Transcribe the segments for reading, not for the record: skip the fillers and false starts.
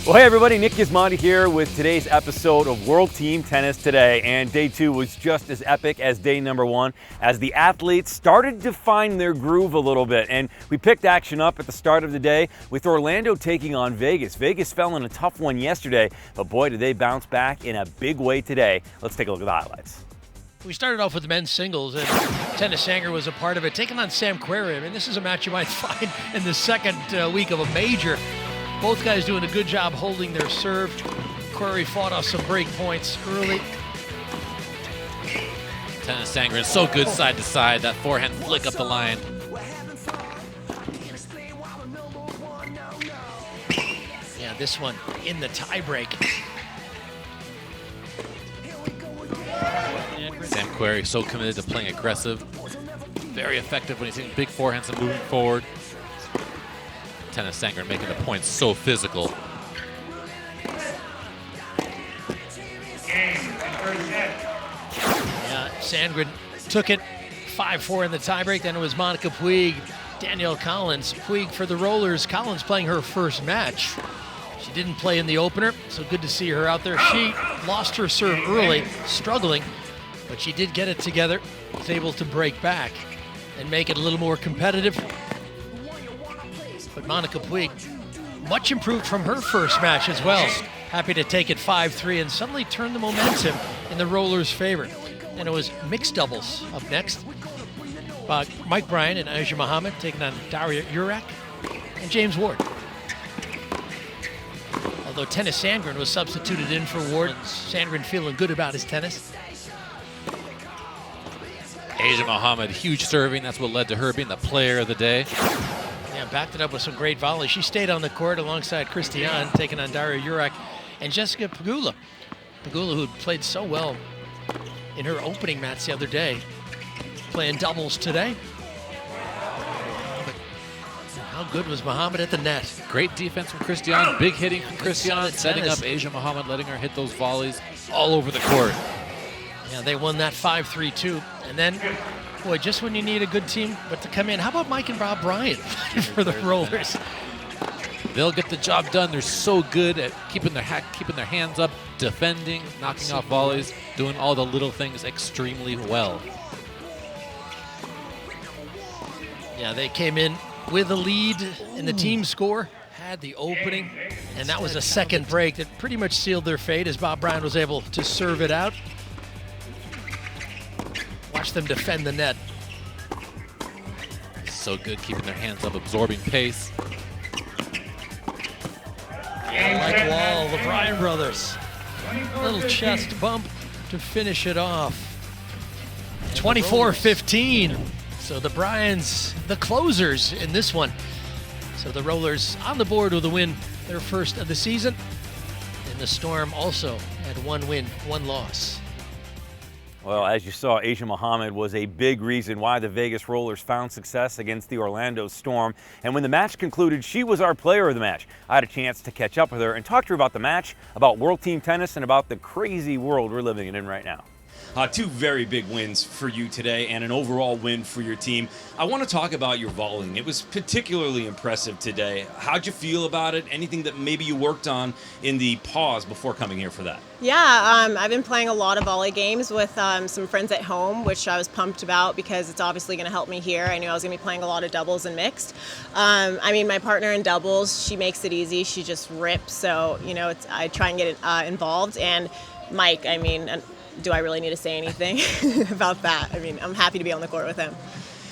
Well, hey everybody, Nick Gismondi here with today's episode of World Team Tennis Today, and day 2 was just as epic as day number 1 as the athletes started to find their groove a little bit, and we picked action up at the start of the day with Orlando taking on Vegas. Vegas fell in a tough one yesterday, but boy did they bounce back in a big way today. Let's take a look at the highlights. We started off with the men's singles, and Tennis Sanger was a part of it, taking on Sam Querrey. I mean, this is a match you might find in the second week of a major. Both guys doing a good job holding their serve. Querrey fought off some break points early. Tennis Sanger is so good side to side. That forehand flick up the line. Yeah, this one in the tiebreak. Sam Querrey so committed to playing aggressive. Very effective when he's hitting big forehands and moving forward. Tennis Sanger making the points so physical. Yeah, Sandgren took it 5-4 in the tiebreak. Then it was Monica Puig, Danielle Collins. Puig for the Rollers. Collins playing her first match. She didn't play in the opener, so good to see her out there. She lost her serve early, struggling, but she did get it together. Was able to break back and make it a little more competitive. But Monica Puig, much improved from her first match as well. Happy to take it 5-3 and suddenly turn the momentum in the Rollers' favor. And it was mixed doubles up next. Mike Bryan and Azure Mohammed taking on Daria, Yurak, and James Ward. Although Tennis Sandgren was substituted in for Ward. Sandgren feeling good about his tennis. Azure Mohammed, huge serving. That's what led to her being the player of the day. Yeah, backed it up with some great volleys. She stayed on the court alongside Christiane, taking on Daria Yurak and Jessica Pegula. Pegula, who played so well in her opening match the other day, playing doubles today. But how good was Mohammed at the net? Great defense from Christiane, big hitting from Christiane, setting up Azure Mohammed, letting her hit those volleys all over the court. Yeah, they won that 5-3 too. And then, boy, just when you need a good team, but to come in, how about Mike and Bob Bryan for the Rollers? They'll get the job done. They're so good at keeping their hands up, defending, knocking off volleys, doing all the little things extremely well. Yeah, they came in with a lead in the team score, had the opening, and that was a second break that pretty much sealed their fate as Bob Bryan was able to serve it out. Watch them defend the net. So good keeping their hands up, absorbing pace. Like Wall, the Bryan brothers. Little chest bump to finish it off. 24-15. So the Bryans, the closers in this one. So the Rollers on the board with a win, their first of the season. And the Storm also had 1 win, 1 loss. Well, as you saw, Azure Mohammed was a big reason why the Vegas Rollers found success against the Orlando Storm. And when the match concluded, she was our player of the match. I had a chance to catch up with her and talk to her about the match, about World Team Tennis, and about the crazy world we're living in right now. 2 very big wins for you today and an overall win for your team. I want to talk about your volleying. It was particularly impressive today. How'd you feel about it? Anything that maybe you worked on in the pause before coming here for that? Yeah, I've been playing a lot of volley games with some friends at home, which I was pumped about because it's obviously going to help me here. I knew I was going to be playing a lot of doubles and mixed. I mean, my partner in doubles, she makes it easy. She just rips. So, you know, I try and get involved. And Mike, I mean, do I really need to say anything about that? I mean, I'm happy to be on the court with him.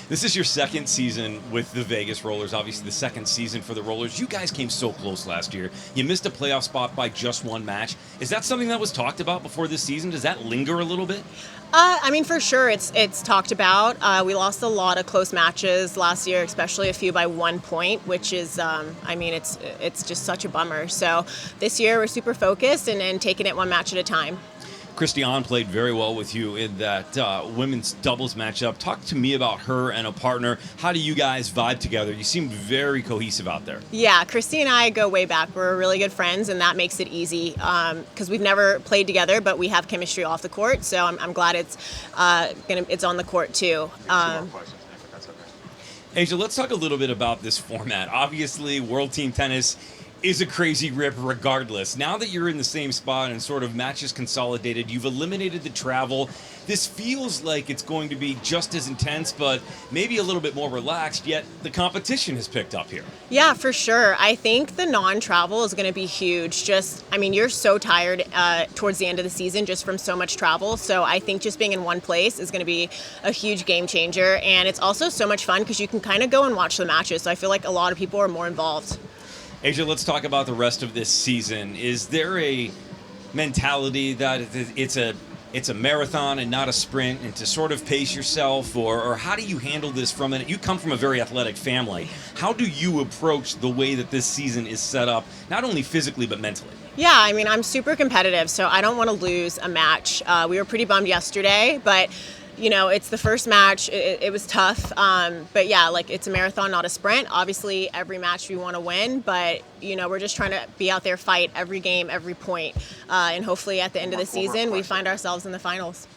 This is your second season with the Vegas Rollers, obviously the second season for the Rollers. You guys came so close last year. You missed a playoff spot by just 1 match. Is that something that was talked about before this season? Does that linger a little bit? I mean, for sure, it's talked about. We lost a lot of close matches last year, especially a few by 1 point, which is, I mean, it's just such a bummer. So this year we're super focused and taking it 1 match at a time. Christiane played very well with you in that women's doubles matchup. Talk to me about her and a partner. How do you guys vibe together? You seem very cohesive out there. Yeah, Christy and I go way back. We're really good friends, and that makes it easy because we've never played together, but we have chemistry off the court. So I'm glad it's on the court too. Asia, let's talk a little bit about this format. Obviously, World Team Tennis is a crazy rip regardless. Now that you're in the same spot and sort of matches consolidated, you've eliminated the travel. This feels like it's going to be just as intense, but maybe a little bit more relaxed, yet the competition has picked up here. Yeah, for sure. I think the non-travel is going to be huge. You're so tired towards the end of the season just from so much travel. So I think just being in one place is going to be a huge game changer. And it's also so much fun because you can kind of go and watch the matches. So I feel like a lot of people are more involved. Asia, let's talk about the rest of this season. Is there a mentality that it's a marathon and not a sprint, and to sort of pace yourself, or how do you handle this from it? You come from a very athletic family. How do you approach the way that this season is set up, not only physically but mentally? Yeah, I'm super competitive, so I don't want to lose a match. We were pretty bummed yesterday, but it's the first match. It was tough. But yeah, it's a marathon, not a sprint. Obviously, every match we want to win, but, we're just trying to be out there, fight every game, every point. And hopefully at the end of the season, we find ourselves in the finals.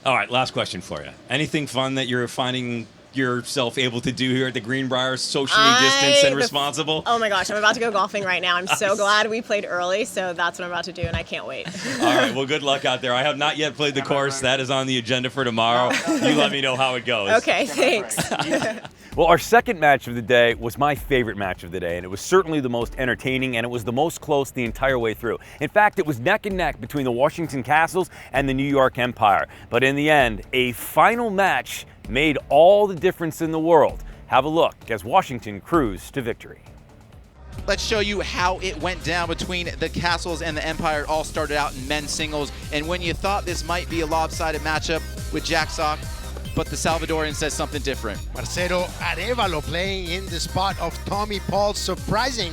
All right, last question for you. Anything fun that you're finding yourself able to do here at the Greenbrier, socially distanced and responsible? Oh my gosh, I'm about to go golfing right now. I'm so glad we played early, so that's what I'm about to do, and I can't wait. All right, well, good luck out there. I have not yet played the course. That is on the agenda for tomorrow. You let me know how it goes. Okay, thanks. Well, our second match of the day was my favorite match of the day, and it was certainly the most entertaining, and it was the most close the entire way through. In fact, it was neck and neck between the Washington Castles and the New York Empire. But in the end, a final match made all the difference in the world. Have a look as Washington cruised to victory. Let's show you how it went down between the Castles and the Empire. It all started out in men's singles, and when you thought this might be a lopsided matchup with Jack Sock, but the Salvadorian says something different. Marcelo Arevalo playing in the spot of Tommy Paul, surprising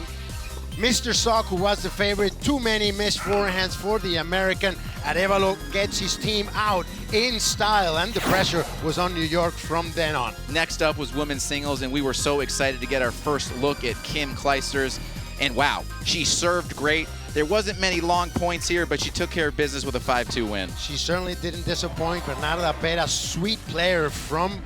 Mr. Sock, who was the favorite. Too many missed forehands for the American. Arevalo gets his team out in style, and the pressure was on New York from then on. Next up was women's singles, and we were so excited to get our first look at Kim Clijsters. And wow, she served great. There wasn't many long points here, but she took care of business with a 5-2 win. She certainly didn't disappoint. Bernarda Pera, sweet player from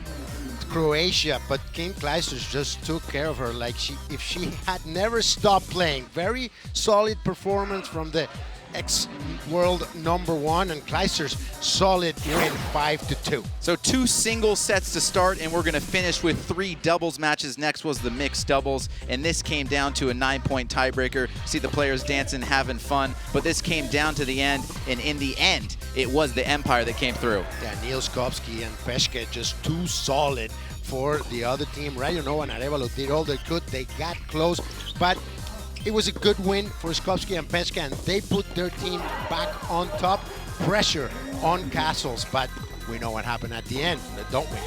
Croatia, but Kim Clijsters just took care of her if she had never stopped playing. Very solid performance from the ex-world #1, and Clijsters solid win 5-2. So 2 single sets to start, and we're going to finish with 3 doubles matches. Next was the mixed doubles, and this came down to a 9-point tiebreaker. See the players dancing, having fun, but this came down to the end, and in the end, it was the Empire that came through. Daniil Skopski and Peshke just too solid for the other team. Radionova and Arevalo did all they could. They got close, but it was a good win for Skopski and Peshke, and they put their team back on top. Pressure on Castles, but we know what happened at the end, don't we?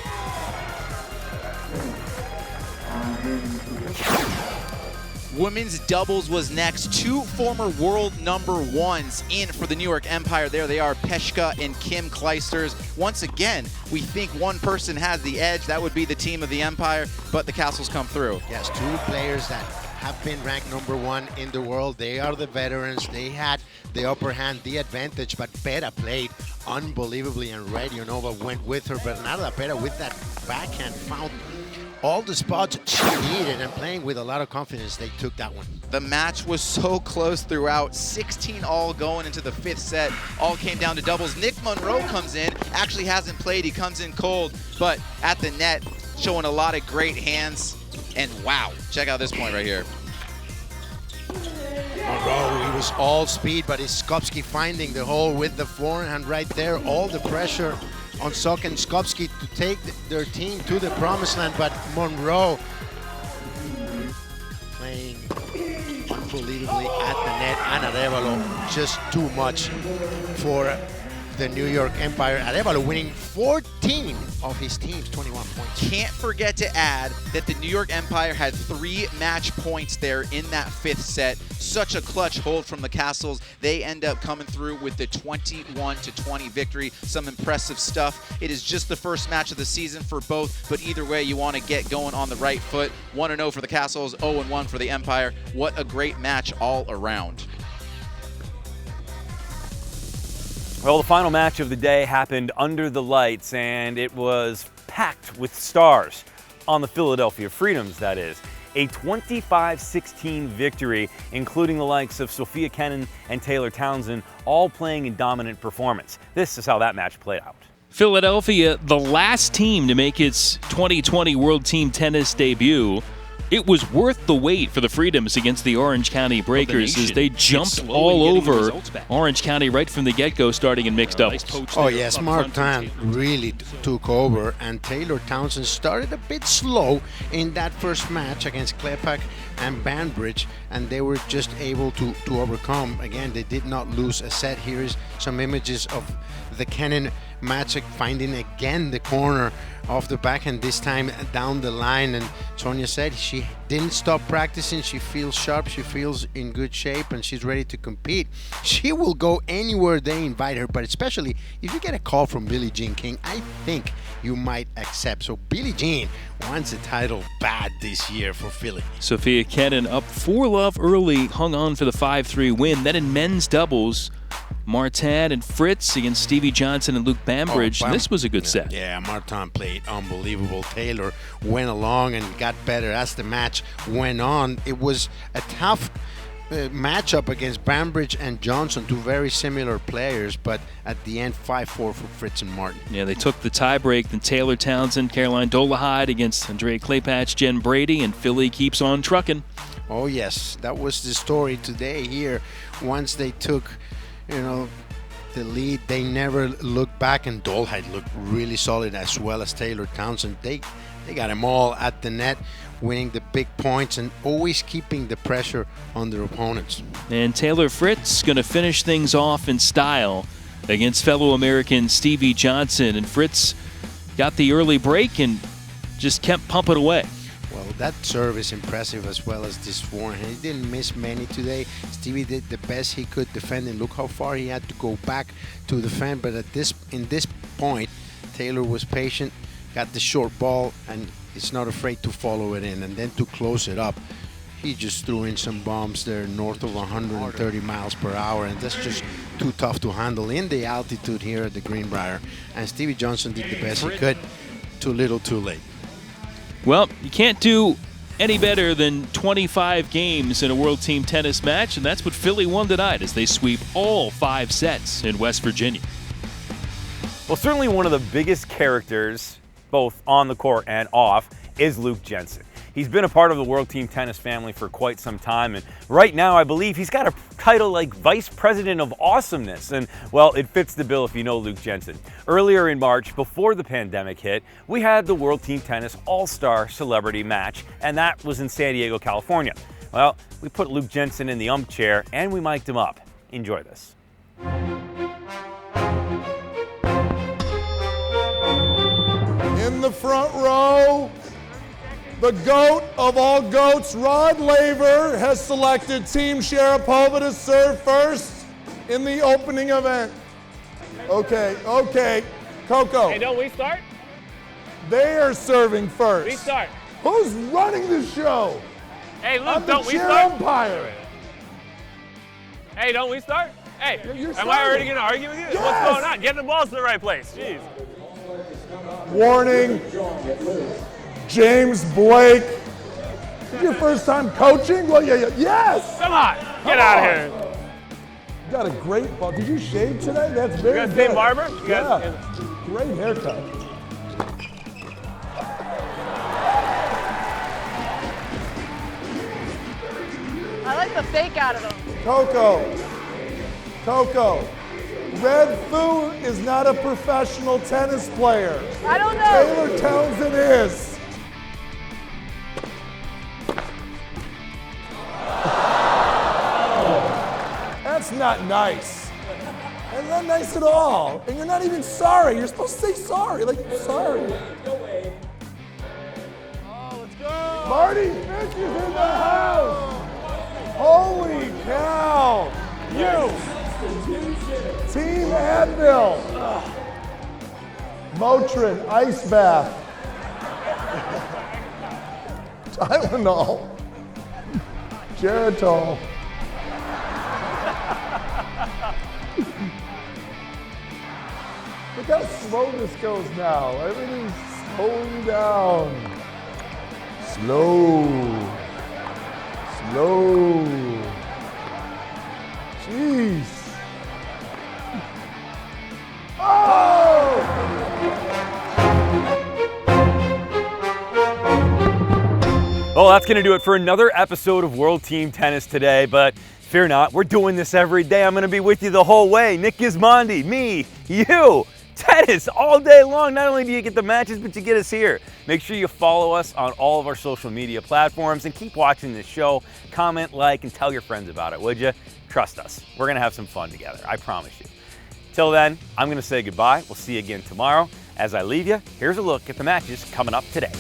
Women's doubles was next. 2 former world #1s in for the New York Empire. There they are, Peshka and Kim Clijsters. Once again, we think one person has the edge. That would be the team of the Empire, but the Castles come through. Yes, 2 players that have been ranked #1 in the world. They are the veterans. They had the upper hand, the advantage, but Pera played unbelievably, and Radionova went with her. Bernarda Pera with that backhand found all the spots she needed, and playing with a lot of confidence, they took that one. The match was so close throughout, 16 all going into the 5th set. All came down to doubles. Nick Monroe comes in, actually hasn't played, he comes in cold, but at the net, showing a lot of great hands. And wow, check out this point right here. Monroe, he was all speed, but it's Skopski finding the hole with the forehand right there. All the pressure on Sok and Skopski to take their team to the promised land, but Monroe playing unbelievably at the net, and Arevalo just too much for the New York Empire. Arevalo winning 14 of his team's 21 points. Can't forget to add that the New York Empire had 3 match points there in that 5th set. Such a clutch hold from the Castles. They end up coming through with the 21-20 victory. Some impressive stuff. It is just the first match of the season for both, but either way, you want to get going on the right foot. 1-0 for the Castles, 0-1 for the Empire. What a great match all around. Well, the final match of the day happened under the lights, and it was packed with stars on the Philadelphia Freedoms, that is. a 25-16 victory, including the likes of Sophia Kenin and Taylor Townsend, all playing in dominant performance. This is how that match played out. Philadelphia, the last team to make its 2020 World Team Tennis debut. It was worth the wait for the Freedoms against the Orange County Breakers as they jumped all over Orange County right from the get-go, starting in mixed doubles. Oh yes, Martin really took over, and Taylor Townsend started a bit slow in that first match against Klepak and Banbridge, and they were just able to overcome. Again, they did not lose a set. Here is some images of the Kenin Magic finding again the corner off the backhand, this time down the line, and Sonia said she didn't stop practicing. She feels sharp, she feels in good shape, and she's ready to compete. She will go anywhere they invite her, but especially if you get a call from Billie Jean King, I think you might accept. So Billie Jean wants a title bad this year for Philly. Sophia Kenin up 4-love early, hung on for the 5-3 win. Then in men's doubles, Martin and Fritz against Stevie Johnson and Luke Bambridge. This was a good set. Yeah, Martin played unbelievable. Taylor went along and got better as the match went on. It was a tough matchup against Bambridge and Johnson, two very similar players, but at the end 5-4 for Fritz and Martin. Yeah, they took the tiebreak. Then Taylor Townsend, Caroline Dolahide against Andrea Claypatch, Jen Brady, and Philly keeps on trucking. Oh yes, that was the story today here. Once they took the lead, they never looked back, and Dolhide looked really solid as well as Taylor Townsend. They got them all at the net, winning the big points and always keeping the pressure on their opponents. And Taylor Fritz going to finish things off in style against fellow American Stevie Johnson, and Fritz got the early break and just kept pumping away. Well, that serve is impressive as well as this forehand. He didn't miss many today. Stevie did the best he could defending. Look how far he had to go back to defend. But in this point, Taylor was patient, got the short ball, and is not afraid to follow it in. And then to close it up, he just threw in some bombs there north of 130 miles per hour, and that's just too tough to handle in the altitude here at the Greenbrier. And Stevie Johnson did the best he could. Too little, too late. Well, you can't do any better than 25 games in a World Team Tennis match, and that's what Philly won tonight as they sweep all 5 sets in West Virginia. Well, certainly one of the biggest characters, both on the court and off, is Luke Jensen. He's been a part of the World Team Tennis family for quite some time, and right now I believe he's got a title like Vice President of Awesomeness, and well, it fits the bill if you know Luke Jensen. Earlier in March, before the pandemic hit, we had the World Team Tennis All-Star Celebrity Match, and that was in San Diego, California. Well, we put Luke Jensen in the ump chair and we mic'd him up. Enjoy this. In the front row, the GOAT of all GOATs, Rod Laver, has selected Team Sharapova to serve first in the opening event. Okay, Coco. Hey, don't we start? They are serving first. We start. Who's running the show? Hey, Luke, I'm don't the we chair start? umpire. Hey, don't we start? Hey, You're am I already starting. going to argue with you? Yes. What's going on? Get the balls to the right place. Jeez. Warning, James Blake. This is your first time coaching? Well, yeah, yes. Come on, get out of here. You got a great ball. Did you shave today? That's very You guys good. same barber? You guys- Yeah, great haircut. I like the fake out of them. Coco, Red Fu is not a professional tennis player. I don't know. Taylor Townsend is. That's not nice. That's not nice at all. And you're not even sorry. You're supposed to say sorry. Like, sorry. Oh, let's go. Marty Fish is in the house. Holy cow. You. Team Advil. Motrin ice bath. Tylenol. Geritol. Look how slow this goes now. Everything's slowing down. Slow. Low. Jeez. Oh! Well, that's going to do it for another episode of World Team Tennis today, but fear not, we're doing this every day. I'm going to be with you the whole way. Nick Gismondi, me, you, tennis all day long. Not only do you get the matches, but you get us here. Make sure you follow us on all of our social media platforms and keep watching this show. Comment, like, and tell your friends about it, would you? Trust us. We're going to have some fun together. I promise you. Till then, I'm going to say goodbye. We'll see you again tomorrow. As I leave you, here's a look at the matches coming up today.